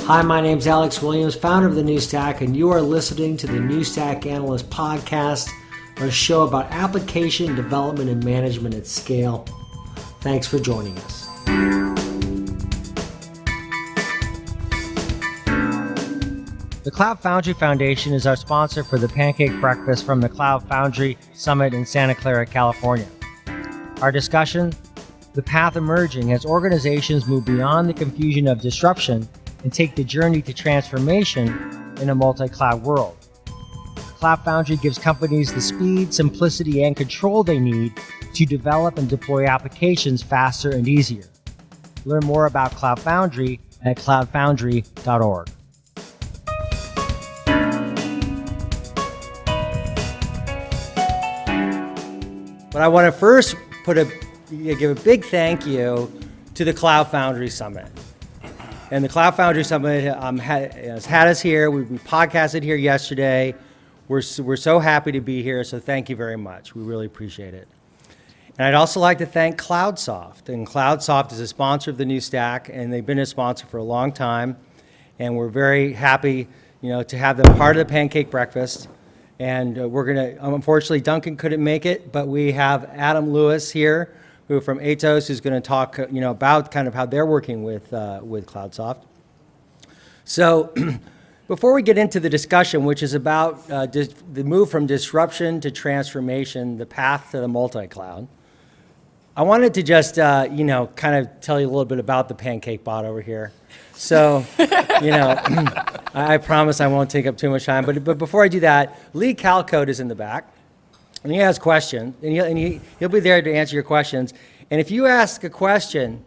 Hi, my name's Alex Williams, founder of the New Stack, and you are listening to the New Stack Analyst podcast, a show about application development and management at scale. Thanks for joining us. The Cloud Foundry Foundation is our sponsor for the Pancake Breakfast from the Cloud Foundry Summit in Santa Clara, California. Our discussion, the path emerging as organizations move beyond the confusion of disruption and take the journey to transformation in a multi-cloud world. Cloud Foundry gives companies the speed, simplicity, and control they need to develop and deploy applications faster and easier. Learn more about Cloud Foundry at cloudfoundry.org. But I want to first give a big thank you to the Cloud Foundry Summit. And the Cloud Foundry Summit has had us here. We podcasted here yesterday. We're so happy to be here, so thank you very much. We really appreciate it. And I'd also like to thank CloudSoft. And CloudSoft is a sponsor of the New Stack, and they've been a sponsor for a long time. And we're very happy, to have them part of the Pancake Breakfast. And we're going to, unfortunately, Duncan couldn't make it, but we have Adam Lewis here, who from Atos, who's going to talk, about kind of how they're working with CloudSoft. So before we get into the discussion, which is about the move from disruption to transformation, the path to the multi-cloud, I wanted to just, kind of tell you a little bit about the Pancake bot over here. So, I promise I won't take up too much time. But before I do that, Lee Calcote is in the back. And he has questions, and he'll be there to answer your questions. And if you ask a question,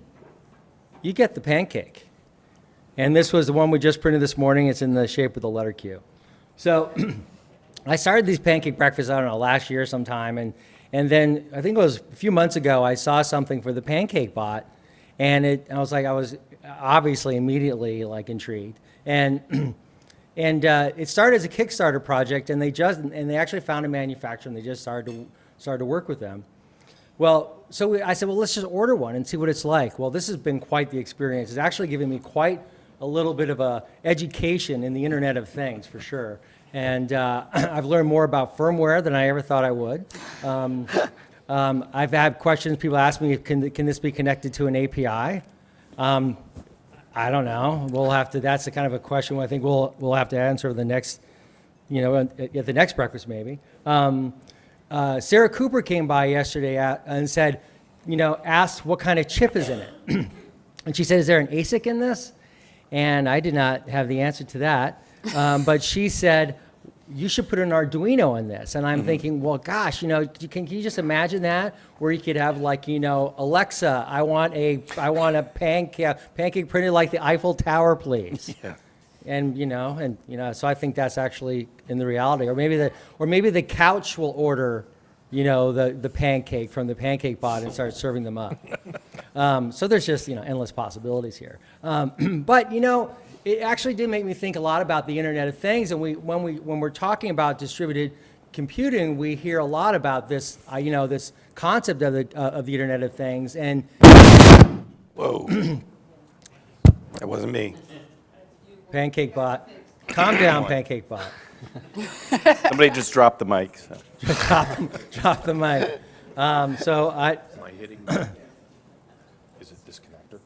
you get the pancake. And this was the one we just printed this morning. It's in the shape of the letter Q. So I started these pancake breakfasts, I don't know, last year sometime. And then I think it was a few months ago, I saw something for the Pancake bot. And I was obviously immediately intrigued. And it started as a Kickstarter project, and they actually found a manufacturer, and they just started to work with them. Well, so I said, well, let's just order one and see what it's like. Well, this has been quite the experience. It's actually given me quite a little bit of a education in the Internet of Things, for sure. And I've learned more about firmware than I ever thought I would. I've had questions. People ask me, can this be connected to an API? I don't know. We'll have to. That's the kind of a question I think we'll have to answer the next, at the next breakfast maybe. Sarah Cooper came by yesterday and said, asked what kind of chip is in it, and she said, "Is there an ASIC in this?" And I did not have the answer to that, but she said, "You should put an Arduino in this." And I'm thinking, well, gosh, can you just imagine that, where you could have Alexa, I want a pancake printed like the Eiffel Tower, please. Yeah. And so I think that's actually in the reality, or maybe the couch will order, the pancake from the Pancake bot and start serving them up. So there's just endless possibilities here. But it actually did make me think a lot about the Internet of Things, and when we're talking about distributed computing, we hear a lot about this, this concept of the Internet of Things. And whoa, that wasn't me. Pancake bot, calm down, Pancake bot. Somebody just dropped the mic. So. drop the mic. Am I hitting? Is it this connector?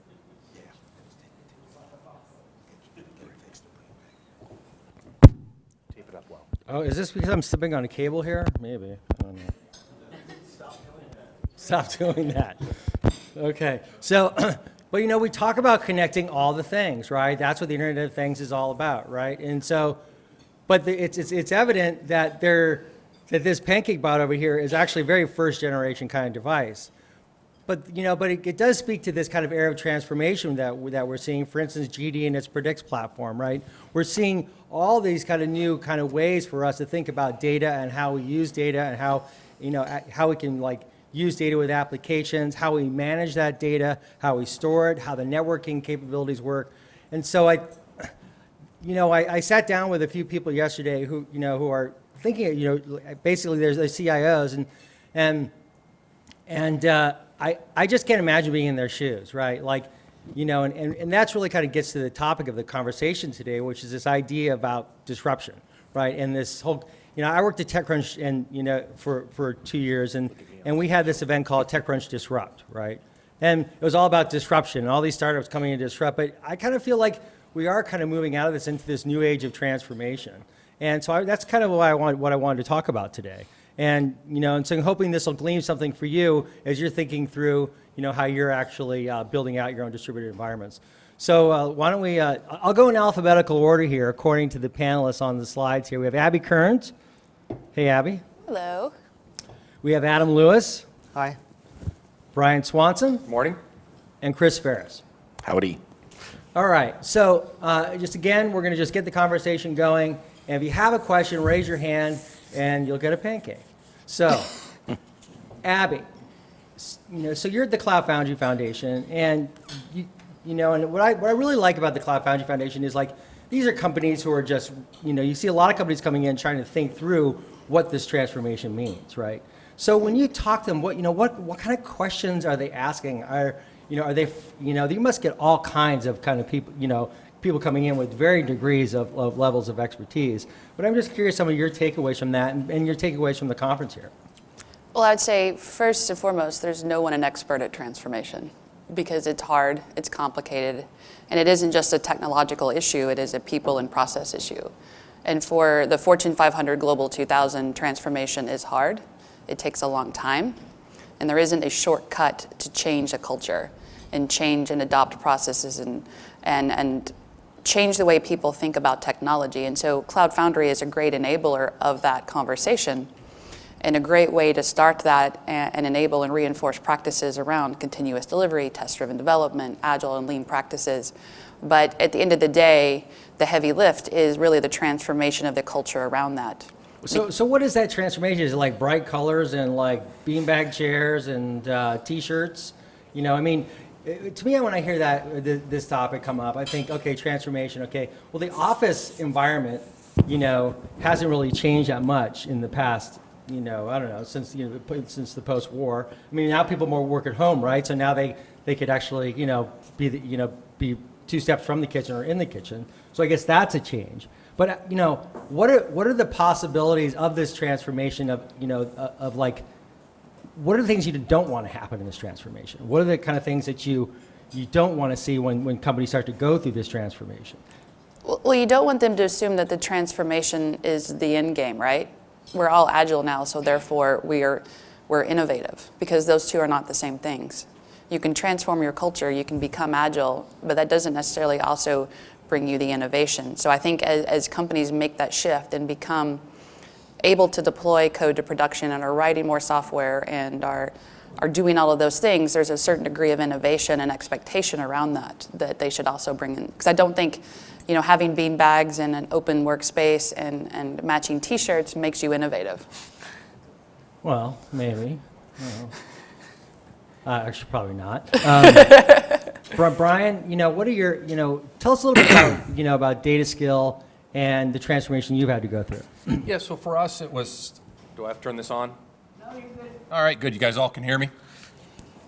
Tape it up well. Oh, is this because I'm stepping on a cable here? Maybe. I don't know. Stop doing that. Okay. So, but we talk about connecting all the things, right? That's what the Internet of Things is all about, right? And so, but it's evident that that this Pancake bot over here is actually a very first generation kind of device. But it does speak to this kind of era of transformation that we're seeing. For instance, GD and its Predicts platform, right? We're seeing all these kind of new kind of ways for us to think about data and how we use data and how we can use data with applications, how we manage that data, how we store it, how the networking capabilities work. And so I sat down with a few people yesterday who are thinking, basically there's the CIOs and I just can't imagine being in their shoes, right? And that's really kind of gets to the topic of the conversation today, which is this idea about disruption, right? And this whole, I worked at TechCrunch for 2 years, and we had this event called TechCrunch Disrupt, right? And it was all about disruption, and all these startups coming in to disrupt. But I kind of feel like we are kind of moving out of this into this new age of transformation. And so that's kind of what I wanted to talk about today. And and so I'm hoping this will glean something for you as you're thinking through, how you're actually building out your own distributed environments. So why don't we? I'll go in alphabetical order here, according to the panelists on the slides here. We have Abby Kearns. Hey, Abby. Hello. We have Adam Lewis. Hi. Brian Swanson. Morning. And Chris Ferris. Howdy. All right. So just again, we're going to just get the conversation going. And if you have a question, raise your hand, and you'll get a pancake. So, Abby, so you're at the Cloud Foundry Foundation, and and what I really like about the Cloud Foundry Foundation is like these are companies who are just you see a lot of companies coming in trying to think through what this transformation means, right? So when you talk to them, what kind of questions are they asking? Are they you must get all kinds of kind of people people coming in with varying degrees of levels of expertise. But I'm just curious some of your takeaways from that and your takeaways from the conference here. Well, I'd say first and foremost, there's no one an expert at transformation because it's hard, it's complicated, and it isn't just a technological issue, it is a people and process issue. And for the Fortune 500 Global 2000, transformation is hard. It takes a long time, and there isn't a shortcut to change a culture and change and adopt processes and change the way people think about technology. And so Cloud Foundry is a great enabler of that conversation and a great way to start that and enable and reinforce practices around continuous delivery, test-driven development, agile and lean practices. But at the end of the day, the heavy lift is really the transformation of the culture around that. So what is that transformation? Is it like bright colors and like beanbag chairs and T-shirts? To me, when I hear this topic come up, I think, okay, transformation, okay. Well, the office environment, hasn't really changed that much in the past, I don't know, since the post-war. Now people more work at home, right? So now they could actually, be 2 steps from the kitchen or in the kitchen. So I guess that's a change. But what are the possibilities of this transformation of like, what are the things you don't want to happen in this transformation? What are the kind of things that you don't want to see when companies start to go through this transformation? Well, you don't want them to assume that the transformation is the end game, right? We're all agile now, so therefore we're innovative, because those two are not the same things. You can transform your culture, you can become agile, but that doesn't necessarily also bring you the innovation. So I think as companies make that shift and become able to deploy code to production and are writing more software and are doing all of those things, there's a certain degree of innovation and expectation around that they should also bring in. Because I don't think having bean bags and an open workspace and matching T-shirts makes you innovative. Well, maybe. Actually, probably not. Brian, what are your, tell us a little bit about, about Dataskill and the transformation you've had to go through. Yeah, so for us it was, do I have to turn this on? No, you're good. All right, good. You guys all can hear me?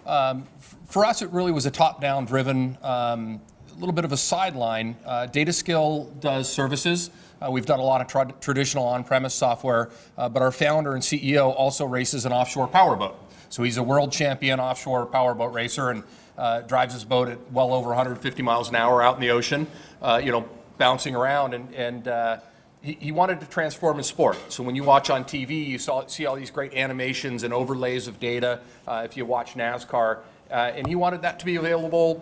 For us, it really was a top-down driven, a little bit of a sideline. Dataskill does services. We've done a lot of traditional on-premise software, but our founder and CEO also races an offshore powerboat. So he's a world champion offshore powerboat racer and drives his boat at well over 150 miles an hour out in the ocean, bouncing around. And he wanted to transform his sport. So when you watch on TV, you see all these great animations and overlays of data. If you watch NASCAR, and he wanted that to be available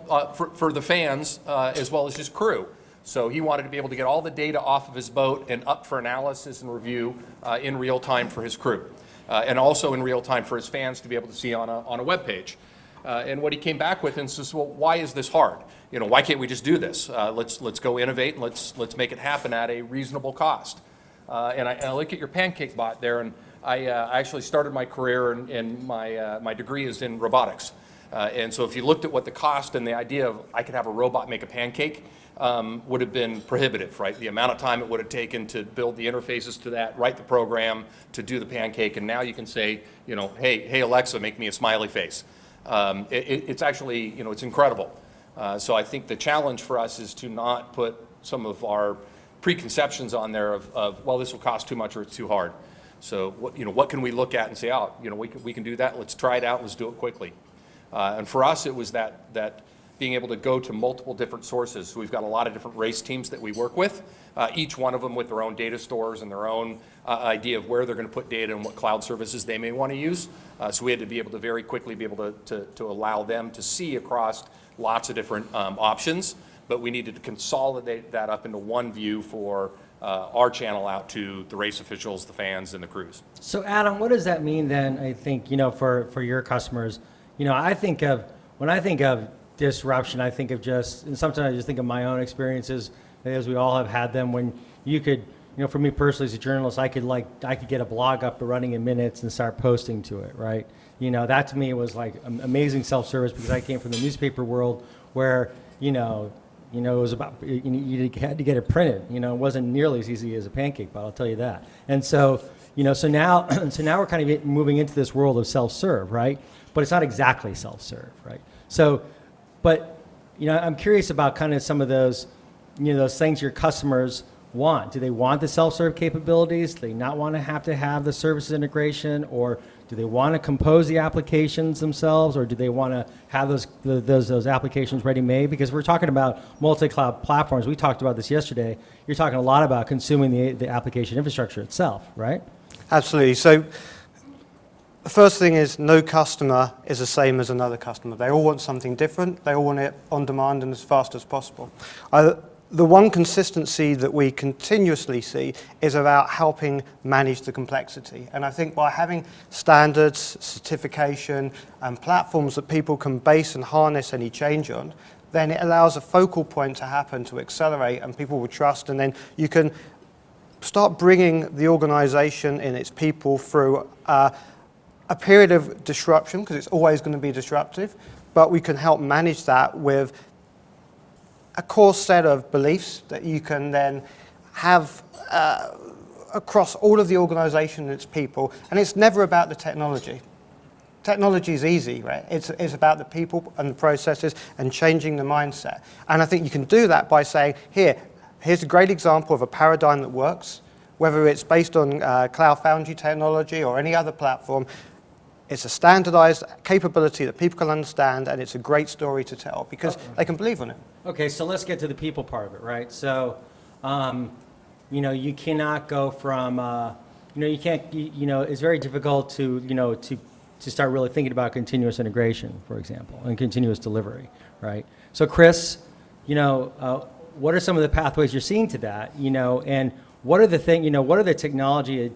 for the fans as well as his crew. So he wanted to be able to get all the data off of his boat and up for analysis and review in real time for his crew. And also in real time for his fans to be able to see on a web page. And what he came back with and says, well, why is this hard? Why can't we just do this? Let's go innovate and let's make it happen at a reasonable cost. And I look at your Pancake bot there, and I actually started my career and my degree is in robotics. And so if you looked at what the cost and the idea of I could have a robot make a pancake would have been prohibitive, right? The amount of time it would have taken to build the interfaces to that, write the program to do the pancake, and now you can say, hey Alexa, make me a smiley face. It's actually, it's incredible. So I think the challenge for us is to not put some of our preconceptions on there of well, this will cost too much or it's too hard. So what can we look at and say, oh, we can do that. Let's try it out. Let's do it quickly. And for us, it was that being able to go to multiple different sources. So we've got a lot of different race teams that we work with, each one of them with their own data stores and their own idea of where they're going to put data and what cloud services they may want to use. So we had to be able to very quickly be able to allow them to see across lots of different options, but we needed to consolidate that up into one view for our channel out to the race officials, the fans, and the crews. So Adam, what does that mean then, I think, for your customers? When I think of disruption, I think of and sometimes I just think of my own experiences, as we all have had them, when you could, for me personally as a journalist, I could get a blog up and running in minutes and start posting to it, right? That to me was like amazing self-service, because I came from the newspaper world where, it was about, you had to get it printed. It wasn't nearly as easy as a pancake, but I'll tell you that. And so, so now we're kind of moving into this world of self-serve, right? But it's not exactly self-serve, right? So, but, I'm curious about kind of some of those, those things your customers want. Do they want the self-serve capabilities? Do they not want to have the services integration? Or do they want to compose the applications themselves? Or do they want to have those applications ready-made? Because we're talking about multi-cloud platforms. We talked about this yesterday. You're talking a lot about consuming the application infrastructure itself, right? Absolutely. So the first thing is no customer is the same as another customer. They all want something different. They all want it on demand and as fast as possible. The one consistency that we continuously see is about helping manage the complexity. And I think by having standards, certification, and platforms that people can base and harness any change on, then it allows a focal point to happen to accelerate, and people will trust, and then you can start bringing the organization and its people through a period of disruption, because it's always going to be disruptive, but we can help manage that with a core set of beliefs that you can then have across all of the organization and its people. And it's never about the technology. Technology is easy, right? It's about the people and the processes and changing the mindset. And I think you can do that by saying, here's a great example of a paradigm that works, whether it's based on Cloud Foundry technology or any other platform. It's a standardized capability that people can understand, and it's a great story to tell because they can believe in it. Okay, so let's get to the people part of it, right? So, you cannot go from, you can't, it's very difficult to start really thinking about continuous integration, for example, and continuous delivery, right? So, Chris, what are some of the pathways you're seeing to that, and what are the technology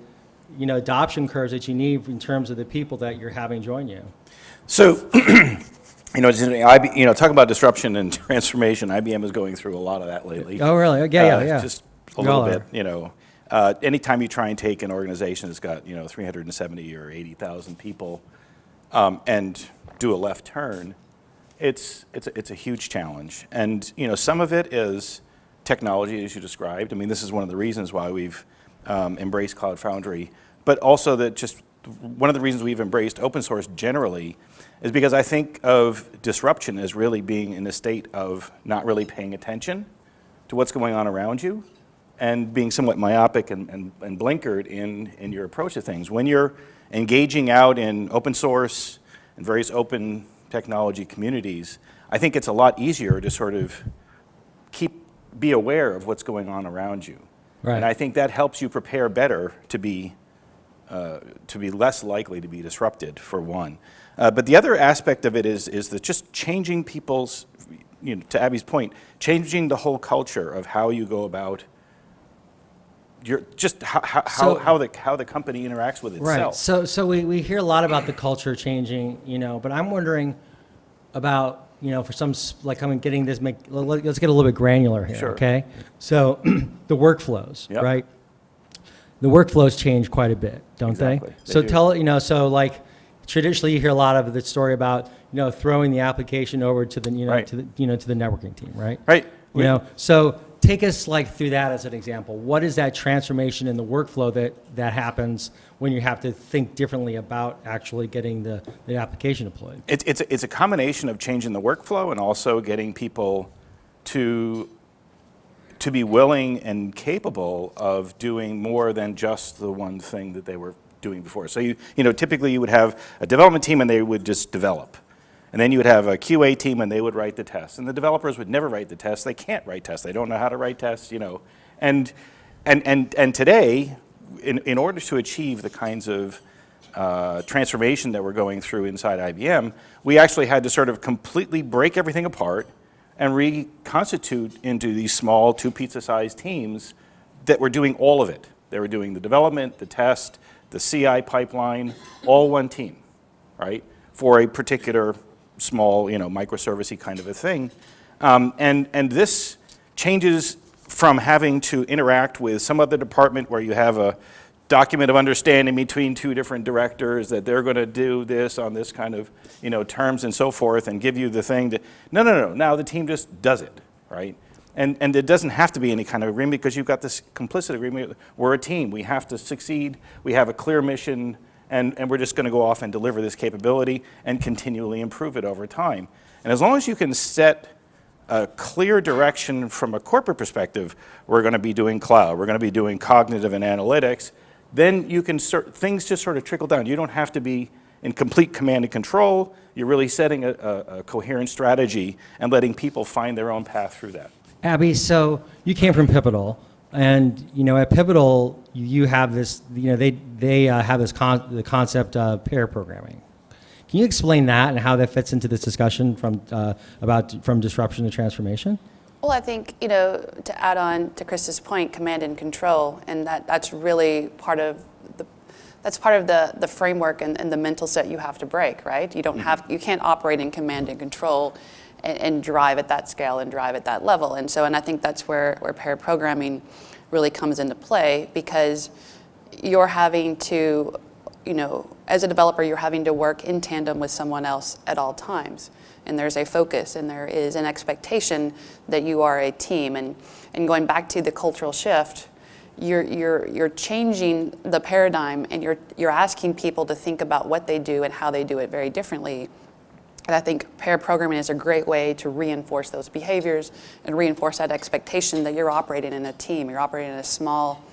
adoption curves that you need in terms of the people that you're having join you? So, talk about disruption and transformation. IBM is going through a lot of that lately. Oh, really? Yeah. Just a little bit, anytime you try and take an organization that's got, 370 or 80,000 people and do a left turn, it's a huge challenge. And, some of it is technology, as you described. I mean, this is one of the reasons why we've embraced Cloud Foundry, but also that just one of the reasons we've embraced open source generally is because I think of disruption as really being in a state of not really paying attention to what's going on around you and being somewhat myopic and blinkered in your approach to things. When you're engaging out in open source and various open technology communities, I think it's a lot easier to sort of be aware of what's going on around you. Right. And I think that helps you prepare better to be less likely to be disrupted, for one. But the other aspect of it is that just changing people's, to Abby's point, changing the whole culture of how you go about how the company interacts with itself. Right. So we hear a lot about the culture changing, but I'm wondering about, for some, like I'm getting this, let's get a little bit granular here, Sure. Okay? So the workflows, Yep. right? The workflows change quite a bit, don't Exactly. they? So do. So like traditionally you hear a lot of the story about, throwing the application over to the, Right. to the networking team, right? Right. So take us like through that as an example. What is that transformation in the workflow that happens when you have to think differently about actually getting the application deployed? It's a combination of changing the workflow and also getting people to be willing and capable of doing more than just the one thing that they were doing before. So typically you would have a development team and they would just develop. And then you would have a QA team and they would write the tests. And the developers would never write the tests. They can't write tests. They don't know how to write tests, And today, in order to achieve the kinds of transformation that we're going through inside IBM, we actually had to sort of completely break everything apart and reconstitute into these small 2-pizza-sized teams that were doing all of it. They were doing the development, the test, the CI pipeline, all one team, right? For a particular small, microservice-y kind of a thing. And this changes from having to interact with some other department where you have a document of understanding between 2 different directors that they're going to do this on this kind of, terms and so forth and give you the thing that, no, now the team just does it, right? And it doesn't have to be any kind of agreement because you've got this complicit agreement. We're a team. We have to succeed. We have a clear mission. And we're just going to go off and deliver this capability and continually improve it over time. And as long as you can set a clear direction from a corporate perspective, we're going to be doing cloud, we're going to be doing cognitive and analytics, then you can things just sort of trickle down. You don't have to be in complete command and control. You're really setting a coherent strategy and letting people find their own path through that. Abby, so you came from Pivotal. And at Pivotal, you have this. They have this the concept of pair programming. Can you explain that and how that fits into this discussion from disruption to transformation? Well, I think to add on to Chris's point, command and control, and that's really part of the framework and the mental set you have to break, right? You can't operate in command and control and drive at that scale and drive at that level. And I think that's where pair programming really comes into play, because you're having to, as a developer, you're having to work in tandem with someone else at all times. And there's a focus and there is an expectation that you are a team. And going back to the cultural shift, you're changing the paradigm, and you're asking people to think about what they do and how they do it very differently. And I think pair programming is a great way to reinforce those behaviors and reinforce that expectation that you're operating in a team. You're operating in a small,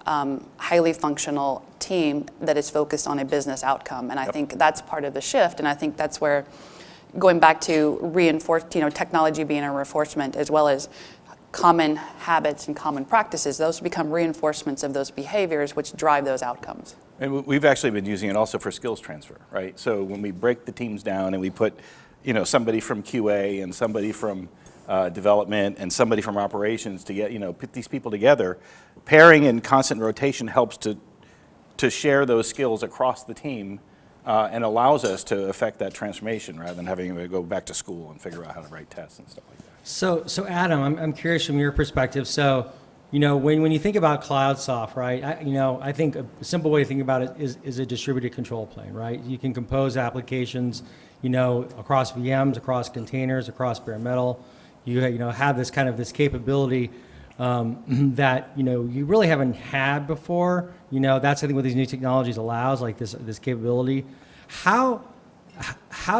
highly functional team that is focused on a business outcome. And I think that's part of the shift. And I think that's where, going back to technology being a reinforcement as well as common habits and common practices, those become reinforcements of those behaviors which drive those outcomes. And we've actually been using it also for skills transfer, right? So when we break the teams down and we put, somebody from QA and somebody from development and somebody from operations to put these people together, pairing and constant rotation helps to share those skills across the team and allows us to affect that transformation rather than having to go back to school and figure out how to write tests and stuff like that. So Adam, I'm curious from your perspective. So, when you think about CloudSoft, right? I think a simple way to think about it is a distributed control plane, right? You can compose applications, across VMs, across containers, across bare metal. You have this kind of this capability that you really haven't had before. That's I think what these new technologies allows, like this capability. How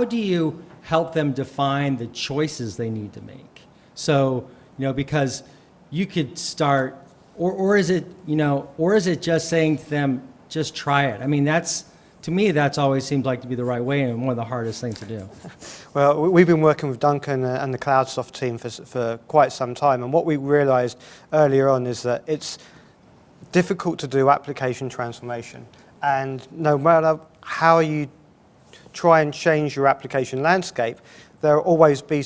do you help them define the choices they need to make? So because you could start, or is it just saying to them, just try it? I mean, to me, that's always seemed like to be the right way and one of the hardest things to do. Well, we've been working with Duncan and the CloudSoft team for quite some time, and what we realized earlier on is that it's difficult to do application transformation, and no matter how you try and change your application landscape, there will always be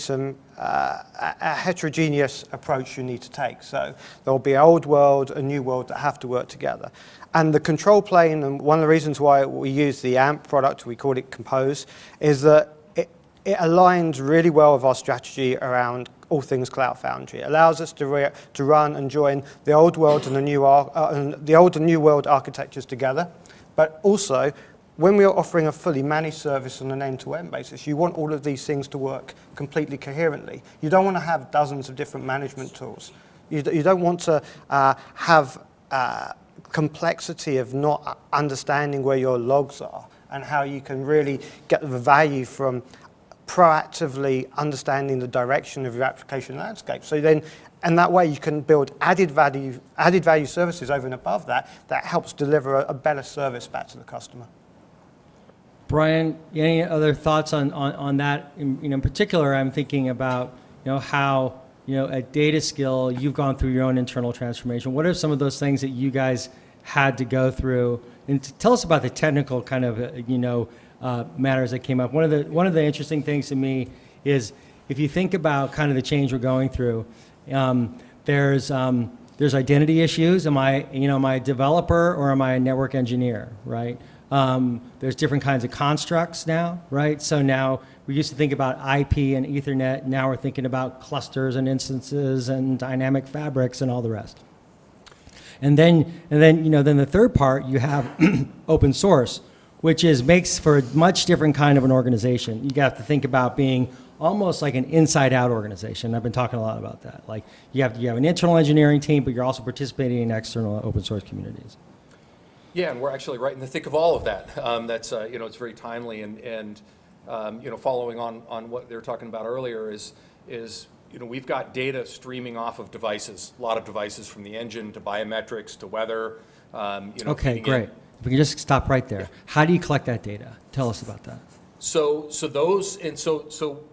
a heterogeneous approach you need to take. So there will be an old world, a new world that have to work together. And the control plane, and one of the reasons why we use the AMP product, we call it Compose, is that it aligns really well with our strategy around all things Cloud Foundry. It allows us to run and join the old world and the old and new world architectures together, but also when we are offering a fully managed service on an end-to-end basis, you want all of these things to work completely coherently. You don't want to have dozens of different management tools. You don't want to have complexity of not understanding where your logs are and how you can really get the value from proactively understanding the direction of your application landscape. So then, and that way you can build added value services over and above that helps deliver a better service back to the customer. Brian, any other thoughts on that? In particular, I'm thinking about how at Dataskill you've gone through your own internal transformation. What are some of those things that you guys had to go through? And tell us about the technical kind of matters that came up. One of the interesting things to me is if you think about kind of the change we're going through. There's identity issues. Am I a developer or am I a network engineer, right? There's different kinds of constructs now, right? So now we used to think about IP and Ethernet. Now we're thinking about clusters and instances and dynamic fabrics and all the rest. And then the third part, you have open source, which makes for a much different kind of an organization. You have to think about being almost like an inside-out organization. I've been talking a lot about that. Like you have an internal engineering team, but you're also participating in external open source communities. Yeah, and we're actually right in the thick of all of that. That's it's very timely, and following on what they were talking about earlier is we've got data streaming off of devices, a lot of devices from the engine to biometrics to weather. Okay, great. If we can just stop right there. Yeah. How do you collect that data? Tell us about that. So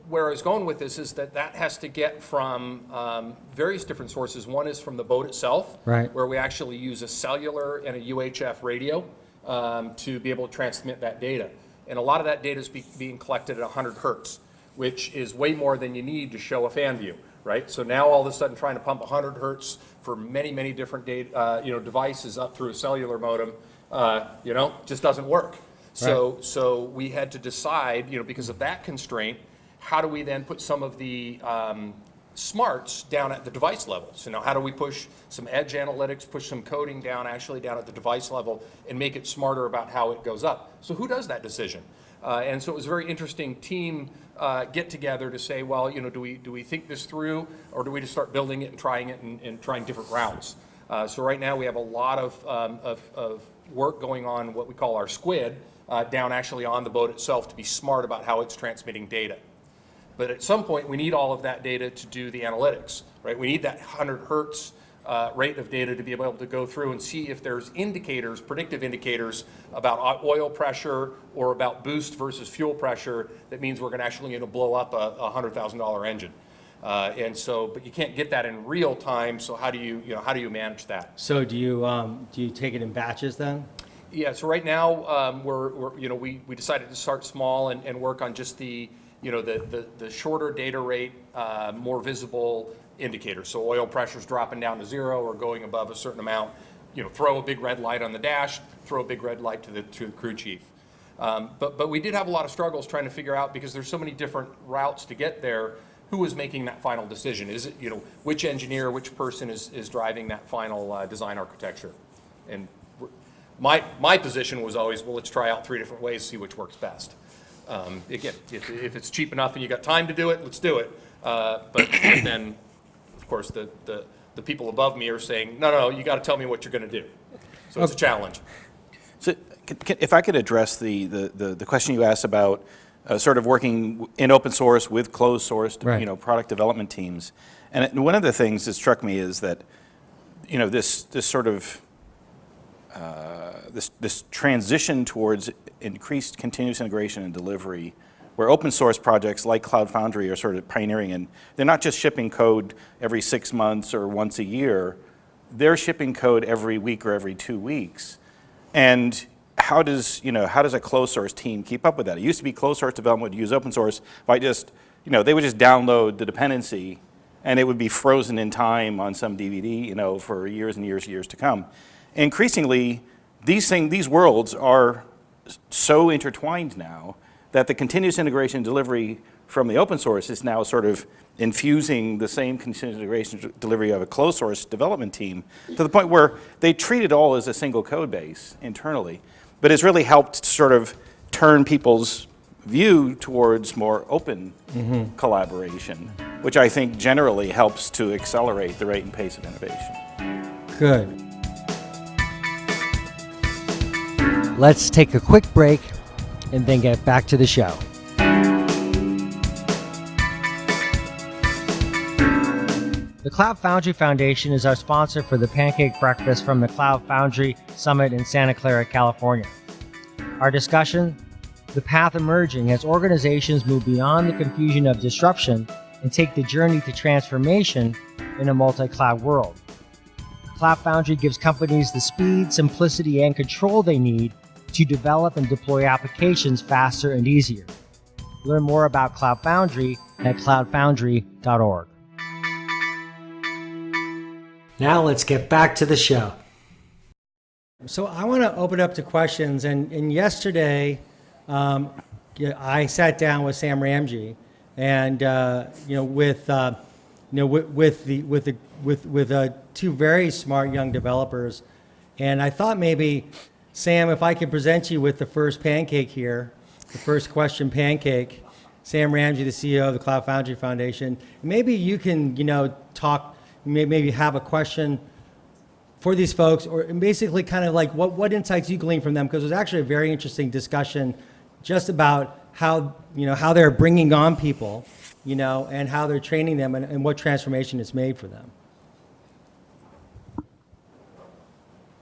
where I was going with this is that has to get from various different sources. One is from the boat itself, right, where we actually use a cellular and a UHF radio to be able to transmit that data. And a lot of that data is being collected at 100 hertz, which is way more than you need to show a fan view, right? So now all of a sudden trying to pump 100 hertz for many, many different devices up through a cellular modem, just doesn't work. So we had to decide, because of that constraint, how do we then put some of the smarts down at the device level? So now how do we push some edge analytics, push some coding down at the device level and make it smarter about how it goes up? So who does that decision? And so it was a very interesting team get together to say, well, do we think this through, or do we just start building it and trying different routes? So right now we have a lot of work going on what we call our squid, down actually on the boat itself to be smart about how it's transmitting data. But at some point, we need all of that data to do the analytics, right? We need that 100 hertz rate of data to be able to go through and see if there's indicators, predictive indicators about oil pressure or about boost versus fuel pressure that means we're going to actually blow up a $100,000 engine. But you can't get that in real time. So how do you manage that? So do you take it in batches then? Yeah, so right now we decided to start small and work on just the shorter data rate, more visible indicators. So oil pressure's dropping down to 0 or going above a certain amount. Throw a big red light on the dash, throw a big red light to the crew chief. But we did have a lot of struggles trying to figure out, because there's so many different routes to get there, who was making that final decision. Is it which engineer, which person is driving that final design architecture? And my position was always, well, let's try out 3 different ways, see which works best. Again, if it's cheap enough and you got time to do it, let's do it. But then, of course, the people above me are saying, no, you got to tell me what you're going to do. So it's a challenge. So if I could address the question you asked about sort of working in open source with closed source, right, product development teams. And one of the things that struck me is that, this sort of this transition towards increased continuous integration and delivery, where open source projects like Cloud Foundry are sort of pioneering, and they're not just shipping code every 6 months or once a year, they're shipping code every week or every 2 weeks. And how does a closed source team keep up with that? It used to be closed source development would use open source by just, they would just download the dependency and it would be frozen in time on some DVD, for years and years and years to come. Increasingly, these worlds are so intertwined now that the continuous integration and delivery from the open source is now sort of infusing the same continuous integration delivery of a closed source development team to the point where they treat it all as a single code base internally. But it's really helped sort of turn people's view towards more open collaboration, which I think generally helps to accelerate the rate and pace of innovation. Good. Let's take a quick break and then get back to the show. The Cloud Foundry Foundation is our sponsor for the Pancake Breakfast from the Cloud Foundry Summit in Santa Clara, California. Our discussion, the path emerging as organizations move beyond the confusion of disruption and take the journey to transformation in a multi-cloud world. Cloud Foundry gives companies the speed, simplicity, and control they need to develop and deploy applications faster and easier. Learn more about Cloud Foundry at cloudfoundry.org. Now let's get back to the show. So I want to open up to questions. And yesterday, I sat down with Sam Ramji, and with two very smart young developers, and I thought maybe, Sam, if I could present you with the first pancake here, the first question pancake. Sam Ramji, the CEO of the Cloud Foundry Foundation. Maybe you can, talk. Maybe have a question for these folks, or basically kind of like what insights you glean from them, because it was actually a very interesting discussion just about how they're bringing on people, and how they're training them, and what transformation it's made for them.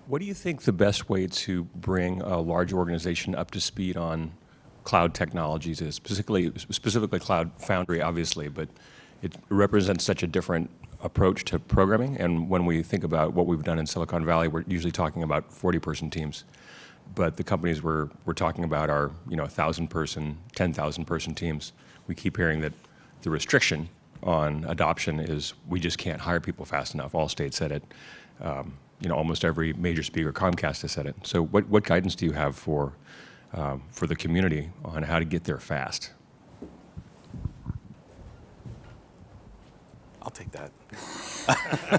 What do you think the best way to bring a large organization up to speed on cloud technologies is? Specifically Cloud Foundry, obviously, but it represents such a different approach to programming. And when we think about what we've done in Silicon Valley, we're usually talking about 40-person teams. But the companies we're talking about are 1,000-person, 10,000-person teams. We keep hearing that the restriction on adoption is we just can't hire people fast enough. Allstate said it. Almost every major speaker, Comcast, has said it. So what guidance do you have for the community on how to get there fast? I'll take that.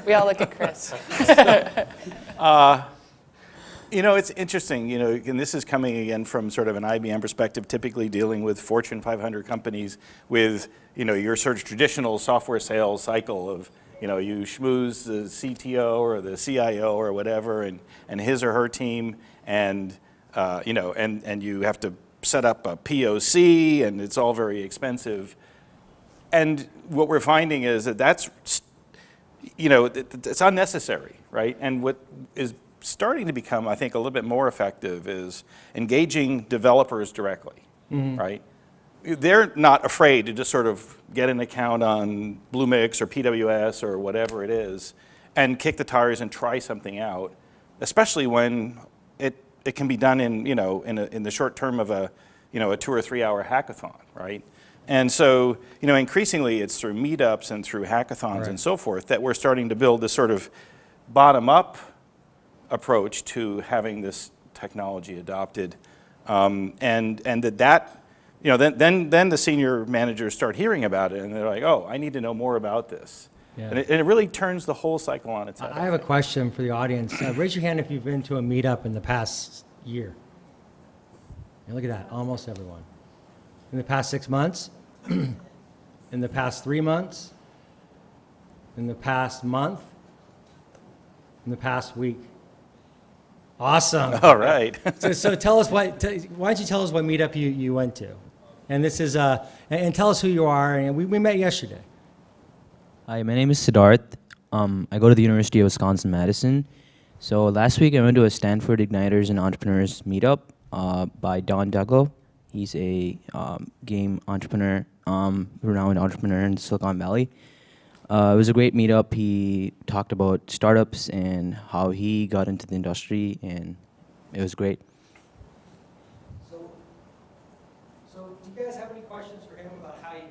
We all look at Chris. It's interesting, and this is coming again from sort of an IBM perspective, typically dealing with Fortune 500 companies with, your sort of traditional software sales cycle of, you schmooze the CTO or the CIO or whatever and his or her team, and, and you have to set up a POC, and it's all very expensive. And what we're finding is that's it's unnecessary, right? And what is starting to become, I think, a little bit more effective is engaging developers directly, right? They're not afraid to just sort of get an account on Bluemix or PWS or whatever it is and kick the tires and try something out, especially when it can be done in the short term of a 2 or 3 hour hackathon, right? And so, increasingly it's through meetups and through hackathons and so forth that we're starting to build this sort of bottom-up approach to having this technology adopted, and that then the senior managers start hearing about it, and they're like, oh, I need to know more about this. Yeah. And it really turns the whole cycle on its head. I have a question for the audience. Raise your hand if you've been to a meetup in the past year. And look at that, almost everyone. In the past 6 months, in the past 3 months, in the past month, in the past week. Awesome. All right. so tell us why don't you tell us what meetup you went to? And this is and tell us who you are. And we met yesterday. Hi, my name is Siddharth. I go to the University of Wisconsin-Madison. So last week I went to a Stanford Igniters and Entrepreneurs meetup by Don Duggo. He's a game entrepreneur, renowned entrepreneur in Silicon Valley. It was a great meetup. He talked about startups and how he got into the industry, and it was great. So do you guys have any questions for him about how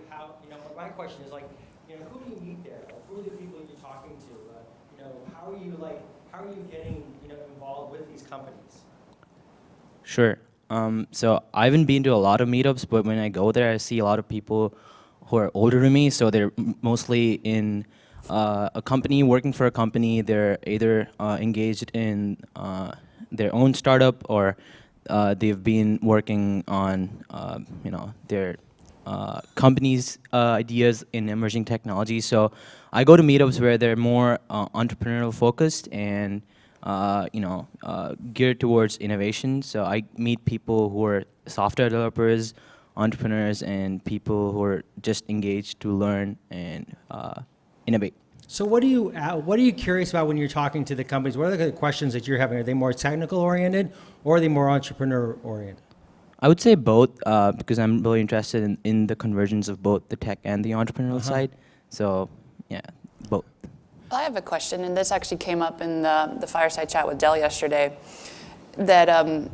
my question is who do you meet there? Who are the people you're talking to? How are you getting involved with these companies? Sure. So I haven't been to a lot of meetups, but when I go there, I see a lot of people who are older than me. So they're mostly in a company, working for a company. They're either engaged in their own startup, or they've been working on, their companies' ideas in emerging technology. So I go to meetups where they're more entrepreneurial focused and geared towards innovation. So I meet people who are software developers, entrepreneurs, and people who are just engaged to learn and innovate. So what are you curious about when you're talking to the companies? What are the questions that you're having? Are they more technical oriented or are they more entrepreneur oriented? I would say both because I'm really interested in the convergence of both the tech and the entrepreneurial side. So yeah, both. I have a question, and this actually came up in the fireside chat with Dell yesterday, that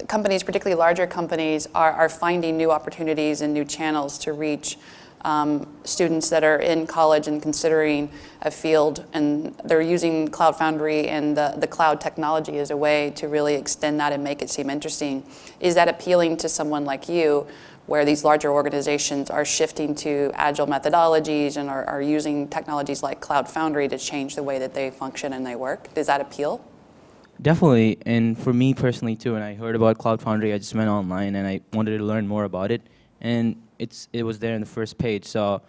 companies, particularly larger companies, are finding new opportunities and new channels to reach students that are in college and considering a field, and they're using Cloud Foundry and the cloud technology as a way to really extend that and make it seem interesting. Is that appealing to someone like you, where these larger organizations are shifting to agile methodologies and are using technologies like Cloud Foundry to change the way that they function and they work? Does that appeal? Definitely, and for me personally too, when I heard about Cloud Foundry, I just went online and I wanted to learn more about it, and it was there in the first page. So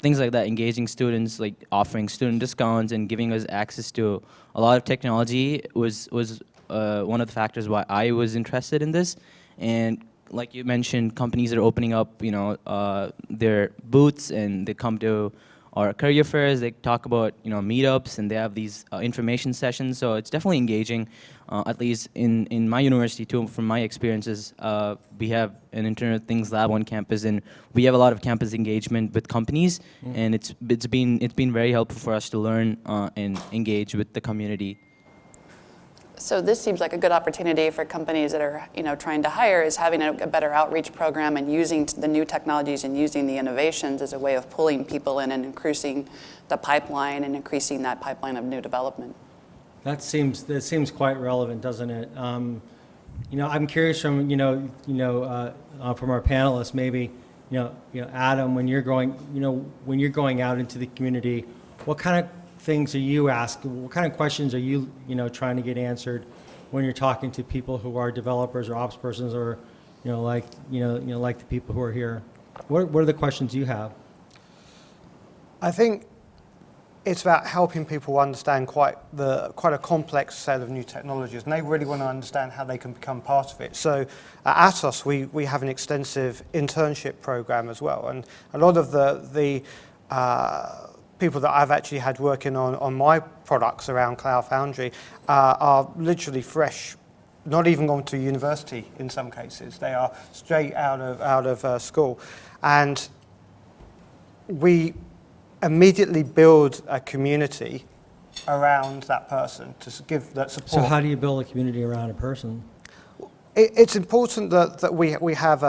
things like that, engaging students, like offering student discounts and giving us access to a lot of technology was one of the factors why I was interested in this. And like you mentioned, companies are opening up, their booths, and they come to our career fairs. They talk about, meetups, and they have these information sessions. So it's definitely engaging. At least in my university too, from my experiences, we have an Internet of Things lab on campus, and we have a lot of campus engagement with companies, and it's been very helpful for us to learn and engage with the community. So this seems like a good opportunity for companies that are, trying to hire, is having a better outreach program and using the new technologies and using the innovations as a way of pulling people in and increasing the pipeline and increasing that pipeline of new development. That seems quite relevant, doesn't it? I'm curious from from our panelists, maybe Adam, when you're going out into the community, what kind of things are you asking? What kind of questions are you trying to get answered when you're talking to people who are developers or ops persons, or like the people who are here? What are the questions you have? I think it's about helping people understand quite a complex set of new technologies, and they really want to understand how they can become part of it. So at Atos, we have an extensive internship program as well, and a lot of the people that I've actually had working on my products around Cloud Foundry are literally fresh, not even gone to university in some cases. They are straight out of school, and we immediately build a community around that person to give that support. So how do you build a community around a person? It's important that we have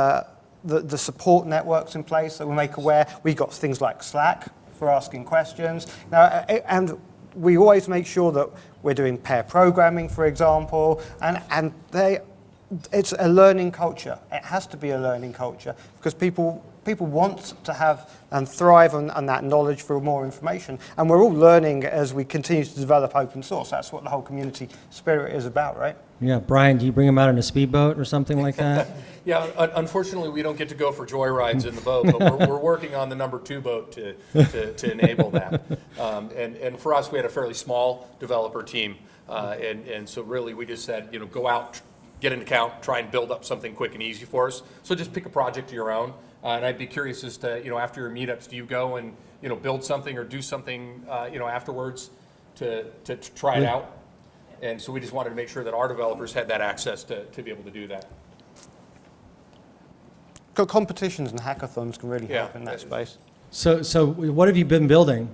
the support networks in place, that we make aware. We've got things like Slack for asking questions. Now, and we always make sure that we're doing pair programming, for example, and it's a learning culture. It has to be a learning culture because people want to have and thrive on that knowledge for more information. And we're all learning as we continue to develop open source. That's what the whole community spirit is about, right? Yeah, Brian, do you bring them out in a speedboat or something like that? Yeah, unfortunately, we don't get to go for joyrides in the boat, but we're working on the number 2 boat to enable that. And for us, we had a fairly small developer team, and so really we just said, go out, get an account, try and build up something quick and easy for us. So just pick a project of your own. And I'd be curious as to, after your meetups, do you go and, build something or do something, afterwards to try it out? And so we just wanted to make sure that our developers had that access to be able to do that. Competitions and hackathons can really help in that space. So what have you been building?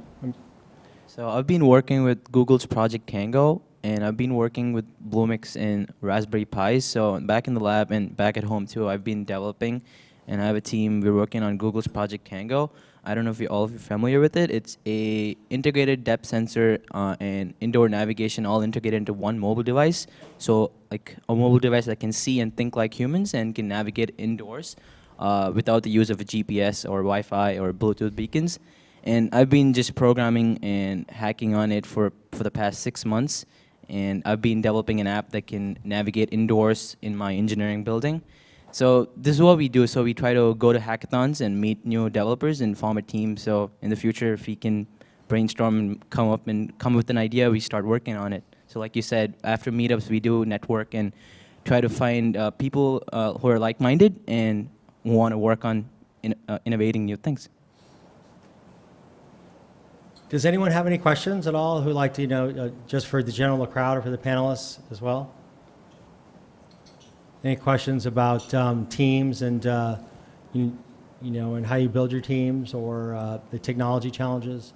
So I've been working with Google's Project Tango, and I've been working with Bluemix and Raspberry Pis. So back in the lab and back at home too, I've been developing, and I have a team. We're working on Google's Project Tango. I don't know if all of you are familiar with it. It's a integrated depth sensor and indoor navigation all integrated into one mobile device. So like a mobile device that can see and think like humans and can navigate indoors without the use of a GPS or Wi-Fi or Bluetooth beacons. And I've been just programming and hacking on it for the past 6 months. And I've been developing an app that can navigate indoors in my engineering building. So this is what we do. So we try to go to hackathons and meet new developers and form a team. So in the future, if we can brainstorm and come up with an idea, we start working on it. So like you said, after meetups, we do network and try to find people who are like-minded and want to work on innovating new things. Does anyone have any questions at all who'd like to, just for the general crowd or for the panelists as well? Any questions about teams and, and how you build your teams or the technology challenges?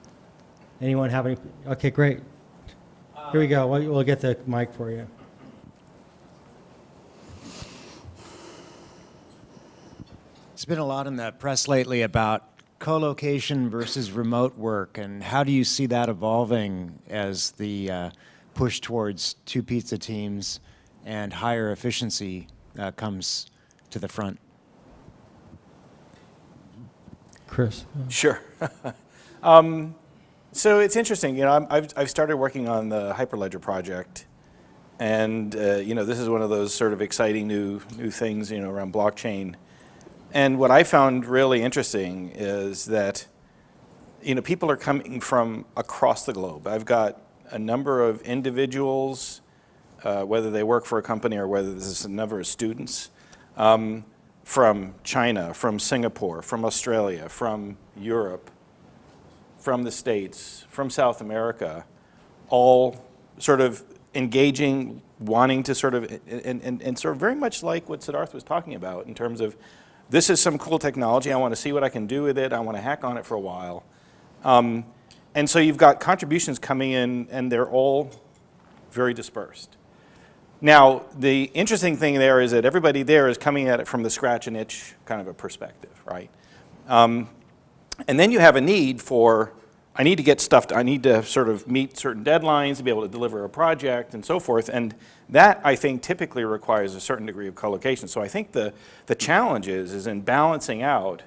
Anyone have any? Okay, great. Here we go. We'll get the mic for you. There's been a lot in the press lately about co-location versus remote work, and how do you see that evolving as the push towards two pizza teams and higher efficiency comes to the front? Chris. Sure. So it's interesting. I've started working on the Hyperledger project, and this is one of those sort of exciting new things around blockchain. And what I found really interesting is that people are coming from across the globe. I've got a number of individuals, whether they work for a company or whether this is a number of students, from China, from Singapore, from Australia, from Europe, from the States, from South America, all sort of engaging, wanting to sort of, and sort of very much like what Siddharth was talking about in terms of, this is some cool technology, I want to see what I can do with it, I want to hack on it for a while. And so you've got contributions coming in, and they're all very dispersed. Now, the interesting thing there is that everybody there is coming at it from the scratch and itch kind of a perspective, right? And then you have a need for, I need to get stuff, I need to sort of meet certain deadlines to be able to deliver a project and so forth. And that, I think, typically requires a certain degree of co-location. So I think the challenge is in balancing out.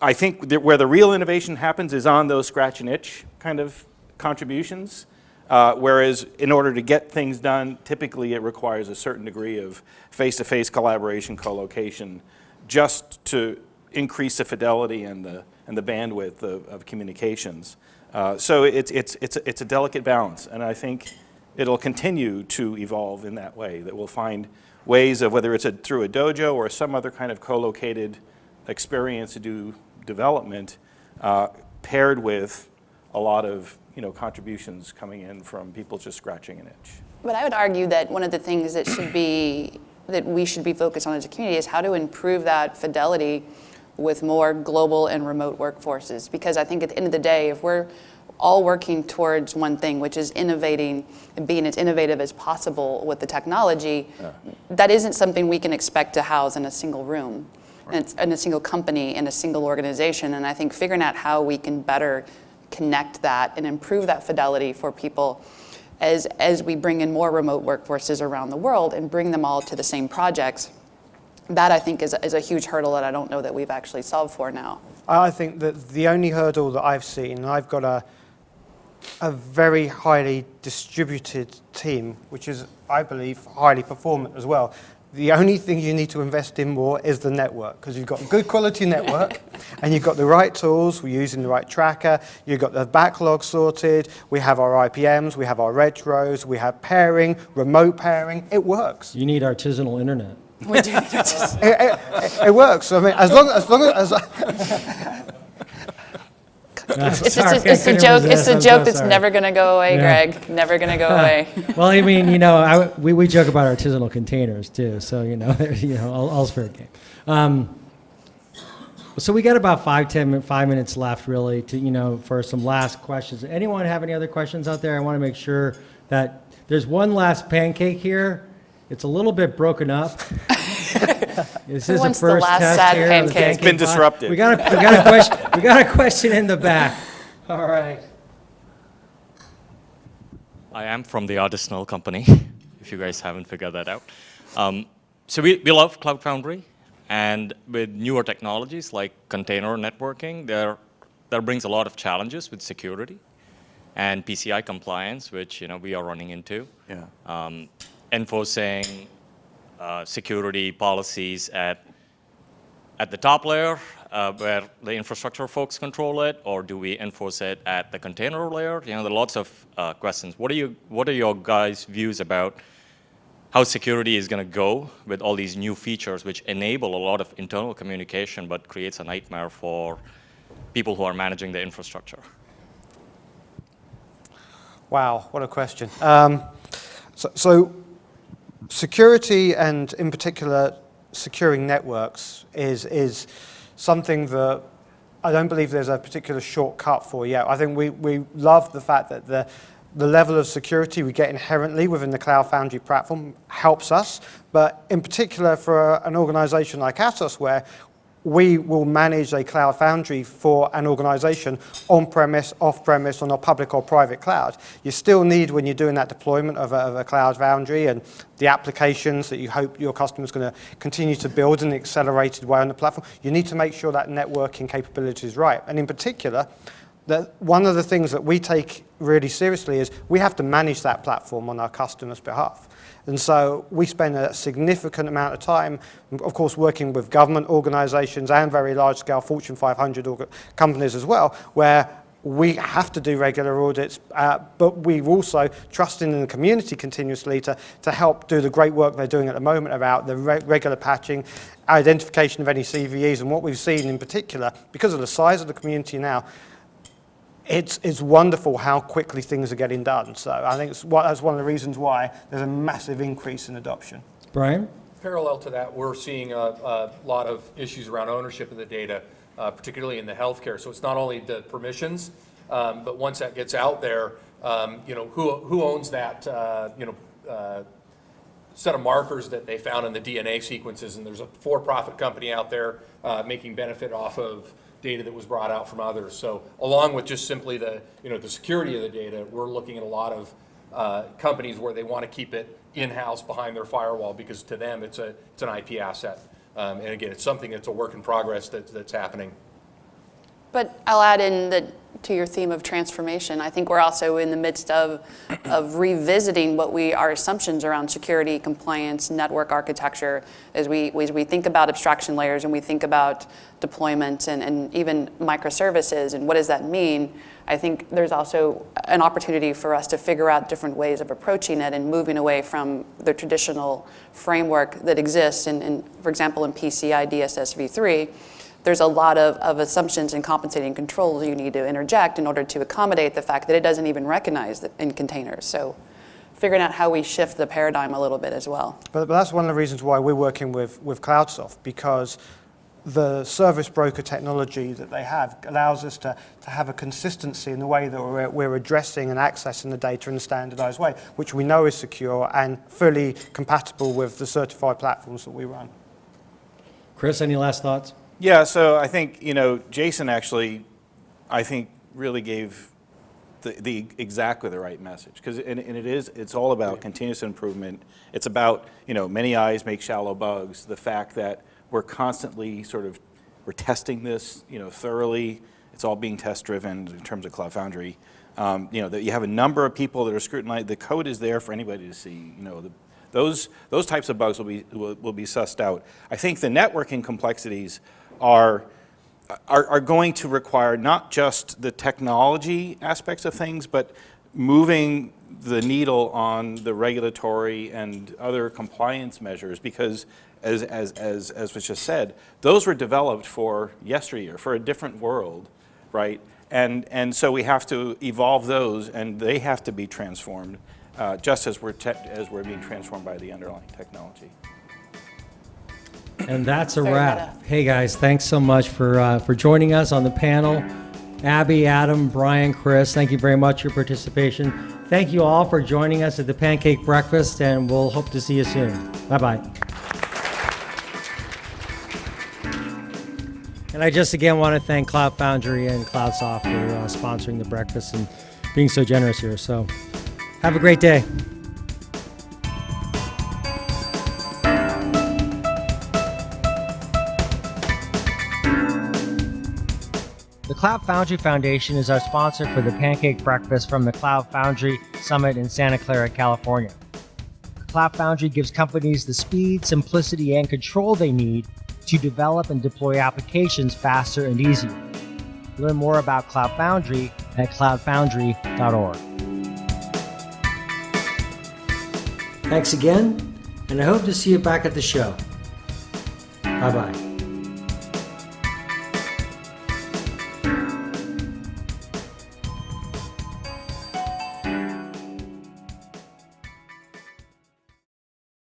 I think that where the real innovation happens is on those scratch and itch kind of contributions. Whereas in order to get things done, typically it requires a certain degree of face-to-face collaboration, co-location, just to increase the fidelity and the bandwidth of communications. So it's a delicate balance, and I think it'll continue to evolve in that way, that we'll find ways of, whether it's through a dojo or some other kind of co-located experience to do development, paired with a lot of contributions coming in from people just scratching an itch. But I would argue that one of the things that we should be focused on as a community is how to improve that fidelity with more global and remote workforces. Because I think at the end of the day, if we're all working towards one thing, which is innovating and being as innovative as possible with the technology, that isn't something we can expect to house in a single room, right, in a single company, in a single organization. And I think figuring out how we can better connect that and improve that fidelity for people as we bring in more remote workforces around the world and bring them all to the same projects, that I think is a huge hurdle that I don't know that we've actually solved for now. I think that the only hurdle that I've seen, I've got a very highly distributed team, which is, I believe, highly performant as well. The only thing you need to invest in more is the network, because you've got a good quality network and you've got the right tools, we're using the right tracker, you've got the backlog sorted, we have our IPMs, we have our retros, we have pairing, remote pairing, it works. You need artisanal internet. We do. It works. I mean, as long as It's a joke. It's a joke that's never going to go away, Yeah. Greg. Never going to go away. Well, I mean, we joke about artisanal containers too, so all's fair game. So we got about 5 minutes left, really, to for some last questions. Anyone have any other questions out there? I want to make sure that there's one last pancake here. It's a little bit broken up. This is the wants the first last test sad here. pancake? It's been disrupted. We got a question. We got a question in the back. All right. I am from the artisanal company, if you guys haven't figured that out. So we love Cloud Foundry, and with newer technologies like container networking, that brings a lot of challenges with security and PCI compliance, which we are running into. Yeah. Enforcing security policies at the top layer, where the infrastructure folks control it, or do we enforce it at the container layer? There are lots of questions. What are your guys' views about how security is going to go with all these new features which enable a lot of internal communication but creates a nightmare for people who are managing the infrastructure? Wow, what a question. So security, and in particular securing networks, is something that I don't believe there's a particular shortcut for yet. I think we love the fact that the level of security we get inherently within the Cloud Foundry platform helps us, but in particular for an organization like Atos, where we will manage a Cloud Foundry for an organization on-premise, off-premise, on a public or private cloud. You still need, when you're doing that deployment of a Cloud Foundry and the applications that you hope your customer's going to continue to build in an accelerated way on the platform, you need to make sure that networking capability is right. And in particular, that one of the things that we take really seriously is we have to manage that platform on our customers' behalf. And so we spend a significant amount of time, of course, working with government organizations and very large-scale Fortune 500 companies as well, where we have to do regular audits, but we're also trusting in the community continuously to help do the great work they're doing at the moment about the regular patching, identification of any CVEs. And what we've seen in particular, because of the size of the community now, it's wonderful how quickly things are getting done. So I think that's one of the reasons why there's a massive increase in adoption. Brian? Parallel to that, we're seeing a lot of issues around ownership of the data, particularly in the healthcare. So it's not only the permissions, but once that gets out there, who owns that, set of markers that they found in the DNA sequences, and there's a for-profit company out there making benefit off of data that was brought out from others. So along with just simply the security of the data, we're looking at a lot of companies where they want to keep it in-house behind their firewall, because to them it's an IP asset. And again, it's something that's a work in progress that's happening. But I'll add in to your theme of transformation, I think we're also in the midst of revisiting what our assumptions around security, compliance, network architecture, as we think about abstraction layers and we think about deployment and even microservices and what does that mean. I think there's also an opportunity for us to figure out different ways of approaching it and moving away from the traditional framework that exists. For example, in PCI DSS v3, there's a lot of assumptions and compensating controls you need to interject in order to accommodate the fact that it doesn't even recognize that in containers. So figuring out how we shift the paradigm a little bit as well. But that's one of the reasons why we're working with CloudSoft, because the service broker technology that they have allows us to have a consistency in the way that we're addressing and accessing the data in a standardized way, which we know is secure and fully compatible with the certified platforms that we run. Chris, any last thoughts? Yeah, so I think, Jason actually, I think, really gave the exactly the right message, because it's all about continuous improvement. It's about, many eyes make shallow bugs. The fact that we're constantly we're testing this, thoroughly. It's all being test driven in terms of Cloud Foundry. That you have a number of people that are scrutinized. The code is there for anybody to see. Those types of bugs will be sussed out. I think the networking complexities are going to require not just the technology aspects of things, but moving the needle on the regulatory and other compliance measures, because as was just said, those were developed for yesteryear, for a different world, right? And so we have to evolve those, and they have to be transformed, just as we're being transformed by the underlying technology. And that's a wrap. Hey guys, thanks so much for joining us on the panel. Abby, Adam, Brian, Chris, thank you very much for your participation. Thank you all for joining us at the Pancake Breakfast, and we'll hope to see you soon. Bye-bye. And I just again want to thank Cloud Foundry and CloudSoft for sponsoring the breakfast and being so generous here. So have a great day. The Cloud Foundry Foundation is our sponsor for the Pancake Breakfast from the Cloud Foundry Summit in Santa Clara, California. Cloud Foundry gives companies the speed, simplicity, and control they need to develop and deploy applications faster and easier. Learn more about Cloud Foundry at cloudfoundry.org. Thanks again, and I hope to see you back at the show. Bye-bye.